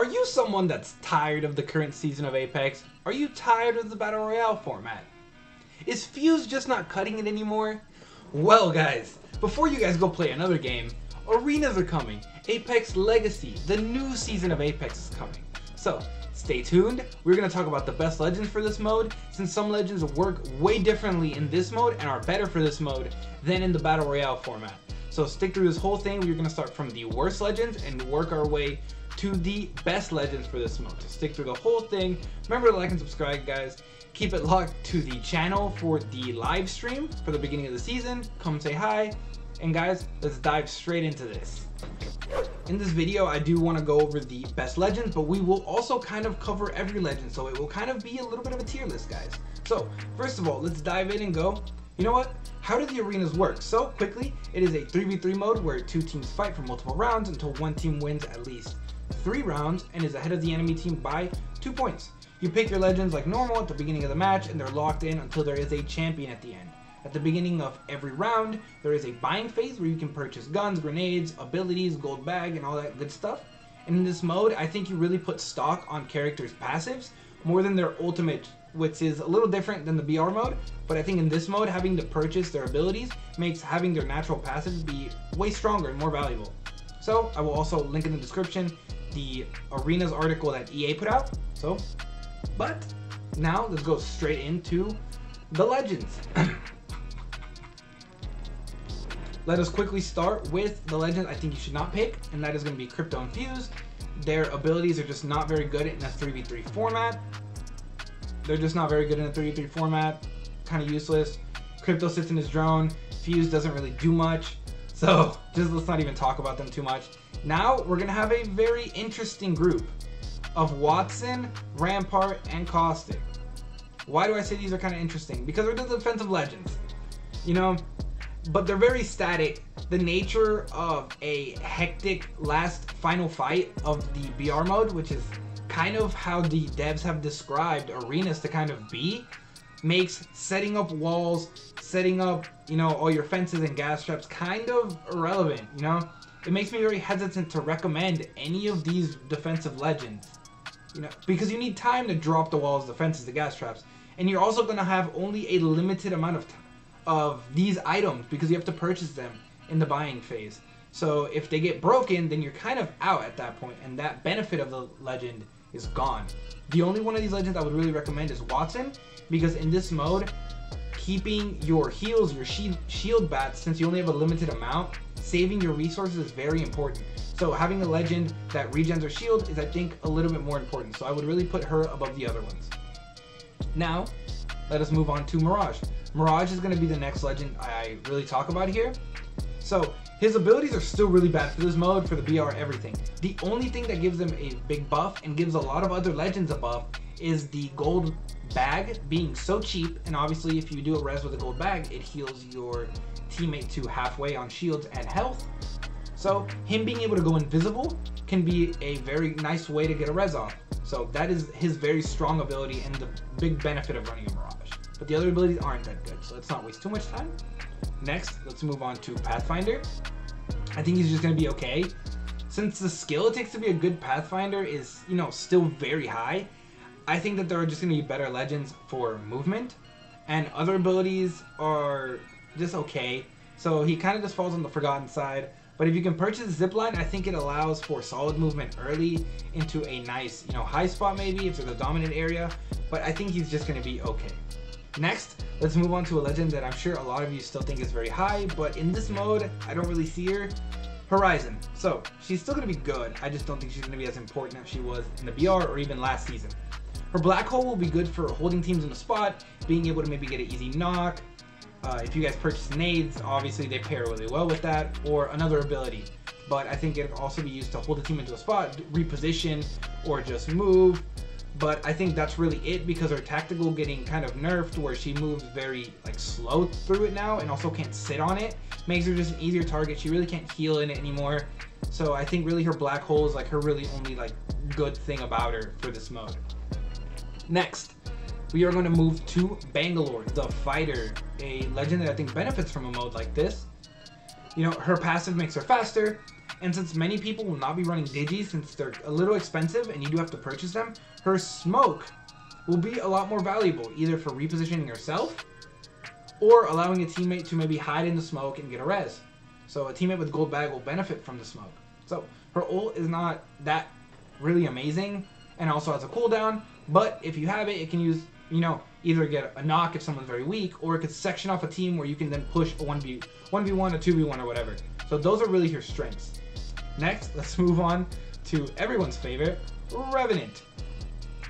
Are you someone that's tired of the current season of Apex? Are you tired of the Battle Royale format? Is Fuse just not cutting it anymore? Well guys, before you guys go play another game, Arenas are coming. Apex Legacy, the new season of Apex is coming. So, stay tuned. We're going to talk about the best legends for this mode, since some legends work way differently in this mode and are better for this mode than in the Battle Royale format. So stick through this whole thing. We're going to start from the worst legends and work our way to the best legends for this mode. So stick through the whole thing. Remember to like and subscribe, guys. Keep it locked to the channel for the live stream for the beginning of the season. Come say hi. And guys, let's dive straight into this. In this video, I do want to go over the best legends, but we will also kind of cover every legend, so it will kind of be a little bit of a tier list, guys. So, first of all, let's dive in and go. You know what? How do the arenas work? So, quickly, it is a 3v3 mode where two teams fight for multiple rounds until one team wins at least 3 rounds and is ahead of the enemy team by 2 points. You pick your legends like normal at the beginning of the match, and they're locked in until there is a champion at the end. At the beginning of every round, there is a buying phase where you can purchase guns, grenades, abilities, gold bag, and all that good stuff. And in this mode, I think you really put stock on characters' passives more than their ultimate, which is a little different than the BR mode. But I think in this mode, having to purchase their abilities makes having their natural passives be way stronger and more valuable. So I will also link in the description the Arenas article that EA put out. But now let's go straight into the legends. Let us quickly start with the legend I think you should not pick, and that is going to be Crypto and Fuse. Their abilities are just not very good in a 3v3 format. They're just not very good in a 3v3 format. Kind of useless. Crypto sits in his drone. Fuse doesn't really do much. So just let's not even talk about them too much. Now we're going to have a very interesting group of Watson, Rampart, and Caustic. Why do I say these are kind of interesting? Because they're the defensive legends. You know, but they're very static. The nature of a hectic last final fight of the BR mode, which is kind of how the devs have described Arenas to kind of be, makes setting up walls, setting up, you know, all your fences and gas traps kind of irrelevant, you know? It makes me very hesitant to recommend any of these defensive legends, you know, because you need time to drop the walls, the fences, the gas traps, and you're also going to have only a limited amount of time of these items because you have to purchase them in the buying phase. So if they get broken, then you're kind of out at that point, and that benefit of the legend is gone. The only one of these legends I would really recommend is Watson, because in this mode, keeping your heals, your shield bats, since you only have a limited amount, saving your resources is very important. So having a legend that regens her shield is, I think, a little bit more important. So I would really put her above the other ones. Now, let us move on to Mirage. Mirage is going to be the next legend I really talk about here. So his abilities are still really bad for this mode, for the BR, everything. The only thing that gives him a big buff and gives a lot of other legends a buff is the gold bag being so cheap. And obviously if you do a res with a gold bag, it heals your teammate to halfway on shields and health. So him being able to go invisible can be a very nice way to get a res off. So that is his very strong ability and the big benefit of running a Mirage. But the other abilities aren't that good, so let's not waste too much time. Next, let's move on to Pathfinder. I think he's just going to be okay. Since the skill it takes to be a good Pathfinder is, you know, still very high, I think that there are just going to be better legends for movement. And other abilities are just okay. So he kind of just falls on the forgotten side. But if you can purchase Zipline, I think it allows for solid movement early into a nice, you know, high spot maybe if there's a dominant area. But I think he's just going to be okay. Next, let's move on to a legend that I'm sure a lot of you still think is very high, but in this mode, I don't really see her. Horizon. So, she's still going to be good. I just don't think she's going to be as important as she was in the BR or even last season. Her black hole will be good for holding teams in a spot, being able to maybe get an easy knock. If you guys purchase nades, obviously they pair really well with that, or another ability. But I think it can also be used to hold a team into a spot, reposition, or just move. But I think that's really it, because her tactical getting kind of nerfed where she moves very like slow through it now and also can't sit on it makes her just an easier target. She really can't heal in it anymore. So I think really her black hole is like her really only like good thing about her for this mode. Next, we are going to move to Bangalore, the Fighter, a legend that I think benefits from a mode like this. You know, her passive makes her faster, and since many people will not be running Digi since they're a little expensive and you do have to purchase them, her smoke will be a lot more valuable, either for repositioning herself or allowing a teammate to maybe hide in the smoke and get a res. So a teammate with gold bag will benefit from the smoke. So her ult is not that really amazing and also has a cooldown, but if you have it, it can use, you know, either get a knock if someone's very weak, or it could section off a team where you can then push a 1v1, a 2v1 or whatever. So those are really her strengths. Next, let's move on to everyone's favorite, Revenant.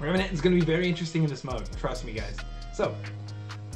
Revenant is going to be very interesting in this mode, trust me guys. So,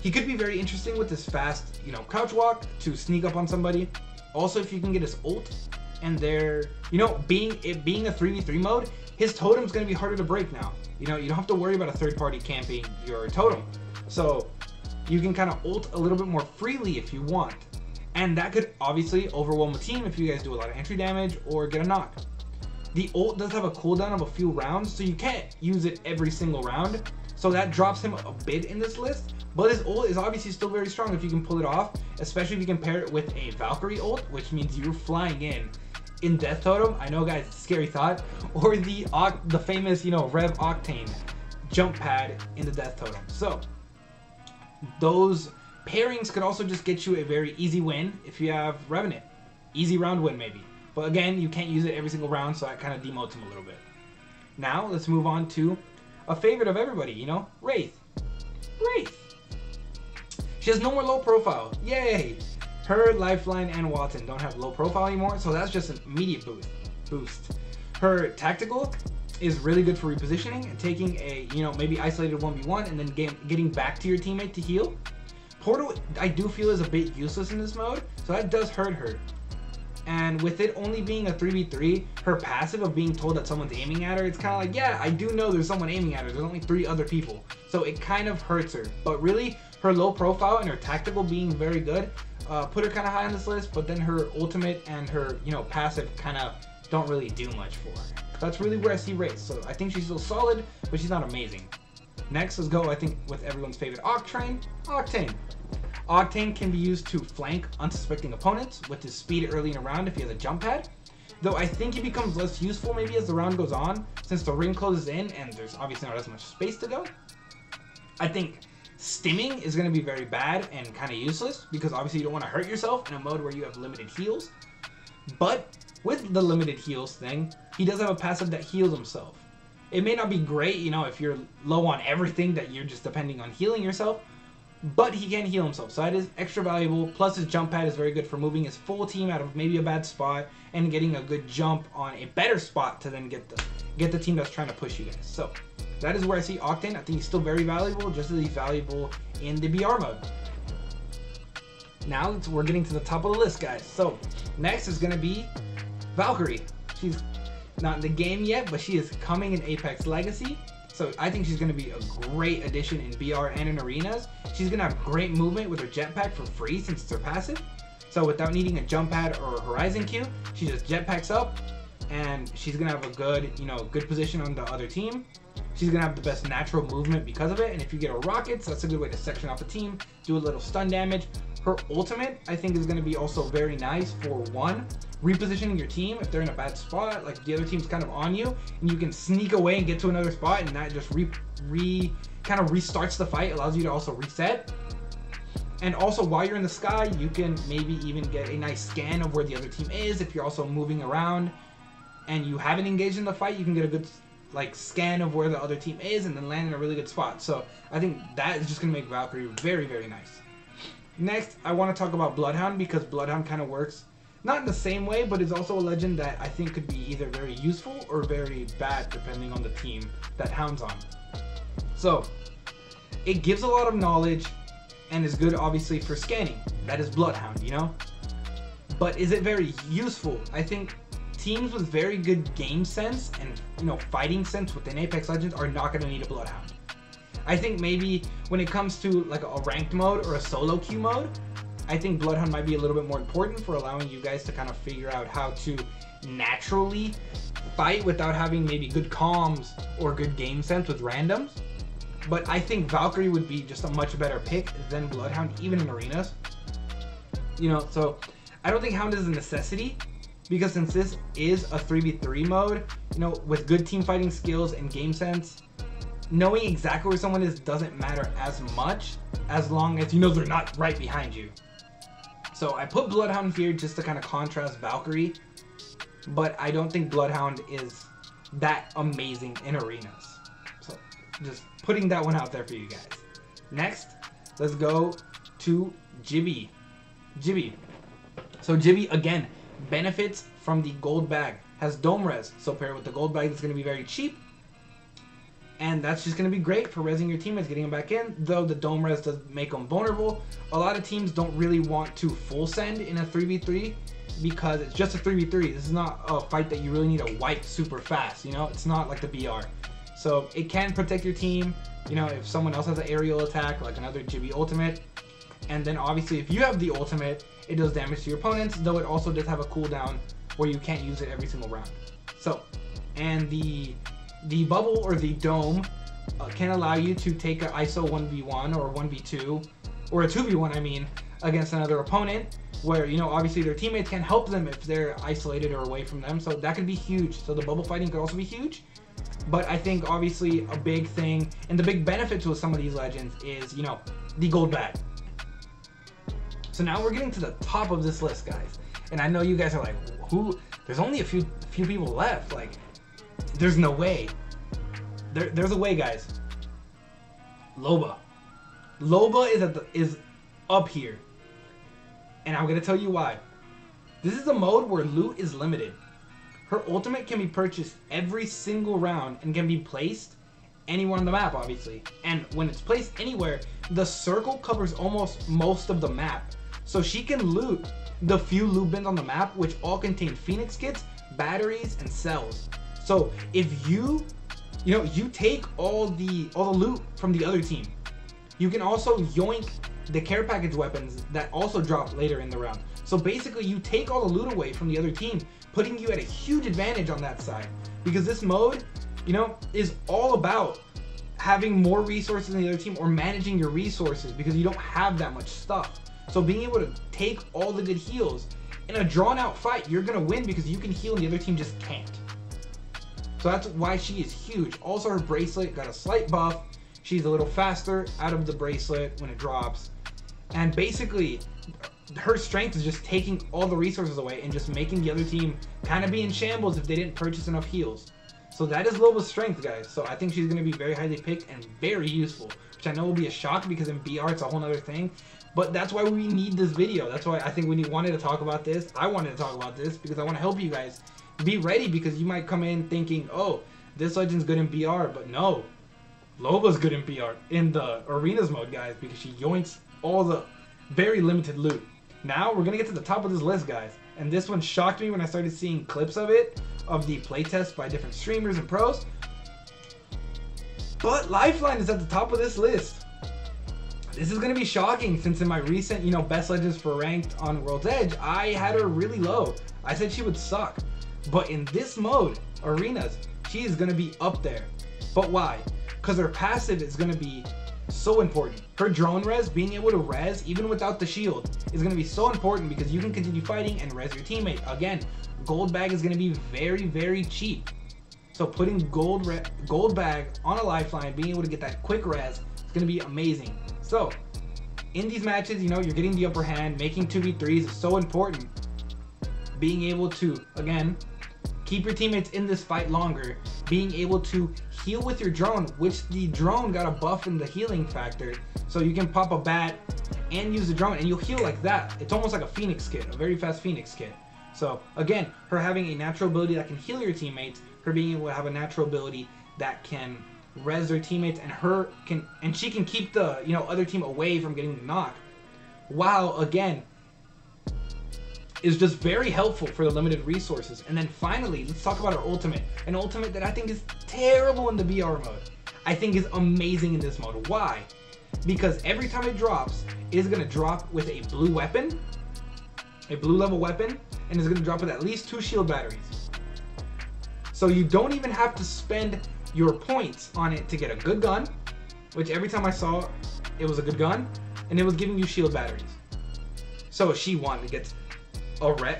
he could be very interesting with this fast, you know, crouch walk to sneak up on somebody. Also, if you can get his ult, and they're, you know, being a 3v3 mode, his totem's going to be harder to break now. You know, you don't have to worry about a third party camping your totem. So, you can kind of ult a little bit more freely if you want. And that could obviously overwhelm a team if you guys do a lot of entry damage or get a knock. The ult does have a cooldown of a few rounds, so you can't use it every single round. So that drops him a bit in this list. But his ult is obviously still very strong if you can pull it off, especially if you compare it with a Valkyrie ult, which means you're flying in Death Totem. I know guys, it's a scary thought. Or the famous, you know, Rev Octane jump pad in the Death Totem. So those pairings could also just get you a very easy win if you have Revenant. Easy round win maybe. But again, you can't use it every single round, so that kind of demotes him a little bit. Now, let's move on to a favorite of everybody, you know, Wraith. Wraith. She has no more low profile. Yay! Her Lifeline and Watson don't have low profile anymore, so that's just an immediate boost. Her tactical is really good for repositioning and taking a, you know, maybe isolated 1v1 and then getting back to your teammate to heal. Portal, I do feel, is a bit useless in this mode, so that does hurt her. And with it only being a 3v3, her passive of being told that someone's aiming at her, it's kind of like, yeah, I do know there's someone aiming at her. There's only 3 other people. So it kind of hurts her. But really, her low profile and her tactical being very good put her kind of high on this list, but then her ultimate and her, you know, passive kind of don't really do much for her. That's really where I see Wraith. So I think she's still solid, but she's not amazing. Next, let's go, I think, with everyone's favorite Octane. Octane can be used to flank unsuspecting opponents with his speed early in a round if he has a jump pad. Though I think he becomes less useful maybe as the round goes on, since the ring closes in and there's obviously not as much space to go. I think stimming is going to be very bad and kind of useless, because obviously you don't want to hurt yourself in a mode where you have limited heals. But with the limited heals thing, he does have a passive that heals himself. It may not be great, you know, if you're low on everything that you're just depending on healing yourself, but he can heal himself, so that is extra valuable. Plus his jump pad is very good for moving his full team out of maybe a bad spot and getting a good jump on a better spot to then get the team that's trying to push you guys. So that is where I see Octane. I think he's still very valuable, just as he's valuable in the BR mode. Now we're getting to the top of the list, guys. So next is going to be Valkyrie. She's not in the game yet, but she is coming in Apex Legacy. So I think she's going to be a great addition in BR and in Arenas. She's going to have great movement with her jetpack for free since it's her passive. So without needing a jump pad or a Horizon Q, she just jetpacks up and she's going to have a good, you know, good position on the other team. She's going to have the best natural movement because of it. And if you get her rockets, that's a good way to section off a team, do a little stun damage. Her ultimate, I think, is going to be also very nice for, one, repositioning your team if they're in a bad spot, like the other team's kind of on you, and you can sneak away and get to another spot, and that just kind of restarts the fight, allows you to also reset. And also, while you're in the sky, you can maybe even get a nice scan of where the other team is. If you're also moving around and you haven't engaged in the fight, you can get a good scan of where the other team is and then land in a really good spot. So I think that is just going to make Valkyrie very, very nice. Next, I want to talk about Bloodhound, because Bloodhound kind of works not in the same way, but is also a legend that I think could be either very useful or very bad depending on the team that Hound's on. So it gives a lot of knowledge and is good obviously for scanning. That is Bloodhound, you know? But is it very useful? I think teams with very good game sense and, you know, fighting sense within Apex Legends are not going to need a Bloodhound. I think maybe when it comes to like a ranked mode or a solo queue mode, I think Bloodhound might be a little bit more important for allowing you guys to kind of figure out how to naturally fight without having maybe good comms or good game sense with randoms. But I think Valkyrie would be just a much better pick than Bloodhound, even in Arenas. You know, so I don't think Hound is a necessity, because since this is a 3v3 mode, you know, with good team fighting skills and game sense, knowing exactly where someone is doesn't matter as much as long as you know they're not right behind you. So I put Bloodhound here just to kind of contrast Valkyrie, but I don't think Bloodhound is that amazing in arenas. So just putting that one out there for you guys. Next, let's go to Jibby. So Jibby, again, benefits from the gold bag. Has dome res, so paired with the gold bag, it's going to be very cheap. And that's just going to be great for rezzing your teammates, getting them back in, though the dome res does make them vulnerable. A lot of teams don't really want to full send in a 3v3 because it's just a 3v3. This is not a fight that you really need to wipe super fast, you know? It's not like the BR. So it can protect your team, you know, if someone else has an aerial attack, like another Jibby ultimate. And then obviously if you have the ultimate, it does damage to your opponents, though it also does have a cooldown where you can't use it every single round. So, and the bubble or the dome can allow you to take an ISO 1v1 or 1v2, or a 2v1 I mean, against another opponent, where, you know, obviously their teammates can help them if they're isolated or away from them, so that could be huge. So the bubble fighting could also be huge. But I think obviously a big thing, and the big benefit to some of these legends is, you know, the gold bag. So now we're getting to the top of this list, guys. And I know you guys are like, who? There's only a few people left. Like, there's no way. There's a way, guys. Loba. Loba is up here. And I'm gonna tell you why. This is a mode where loot is limited. Her ultimate can be purchased every single round and can be placed anywhere on the map, obviously. And when it's placed anywhere, the circle covers almost most of the map. So she can loot the few loot bins on the map, which all contain Phoenix kits, batteries, and cells. So if you take all the loot from the other team, you can also yoink the care package weapons that also drop later in the round. So basically you take all the loot away from the other team, putting you at a huge advantage on that side. Because this mode, you know, is all about having more resources than the other team, or managing your resources because you don't have that much stuff. So being able to take all the good heals in a drawn out fight, you're gonna win because you can heal and the other team just can't. So that's why she is huge. Also, her bracelet got a slight buff. She's a little faster out of the bracelet when it drops. And basically, her strength is just taking all the resources away and just making the other team kind of be in shambles if they didn't purchase enough heals. So that is Loba's strength, guys. So I think she's going to be very highly picked and very useful, which I know will be a shock because in BR it's a whole other thing. But that's why we need this video. That's why I think we wanted to talk about this. I wanted to talk about this because I want to help you guys be ready, because you might come in thinking, oh, this legend's good in BR, but no. Loba's good in BR, in the arenas mode, guys, because she yoinks all the very limited loot. Now we're gonna get to the top of this list, guys, and this one shocked me when I started seeing clips of it, of the playtests by different streamers and pros. But Lifeline is at the top of this list. This is gonna be shocking, since in my recent, you know, best legends for ranked on World's Edge, I had her really low. I said she would suck, but in this mode, arenas, she is gonna be up there. But why? Because her passive is gonna be so important. Her drone res, being able to res even without the shield, is going to be so important because you can continue fighting and res your teammate. Again, gold bag is going to be very, very cheap. So putting gold bag on a lifeline, being able to get that quick res, is going to be amazing. So in these matches, you know, you're getting the upper hand. Making 2v3s is so important. Being able to, again, keep your teammates in this fight longer. Being able to heal with your drone, which the drone got a buff in the healing factor. So you can pop a bat and use the drone and you'll heal like that. It's almost like a Phoenix kit, a very fast Phoenix kit. So again, her having a natural ability that can heal your teammates, her being able to have a natural ability that can res their teammates, and she can keep the, you know, other team away from getting the knock. Wow, again, is just very helpful for the limited resources. And then finally, let's talk about her ultimate. An ultimate that I think is terrible in the BR mode. I think is amazing in this mode. Why? Because every time it drops, it is going to drop with a blue weapon, a blue level weapon, and it's going to drop with at least 2 shield batteries. So you don't even have to spend your points on it to get a good gun, which every time I saw, it was a good gun, and it was giving you shield batteries. So she won. It gets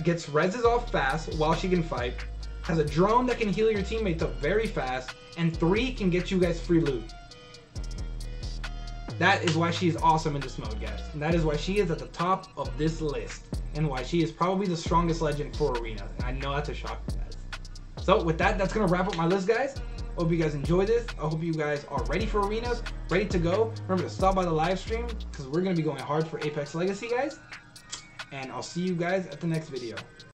gets reses off fast while she can fight, has a drone that can heal your teammates up very fast, and 3 can get you guys free loot. That is why she is awesome in this mode, guys. And that is why she is at the top of this list, and why she is probably the strongest legend for Arenas. And I know that's a shock, guys. So with that, that's gonna wrap up my list, guys. Hope you guys enjoy this. I hope you guys are ready for Arenas, ready to go. Remember to stop by the live stream because we're gonna be going hard for Apex Legacy, guys. And I'll see you guys at the next video.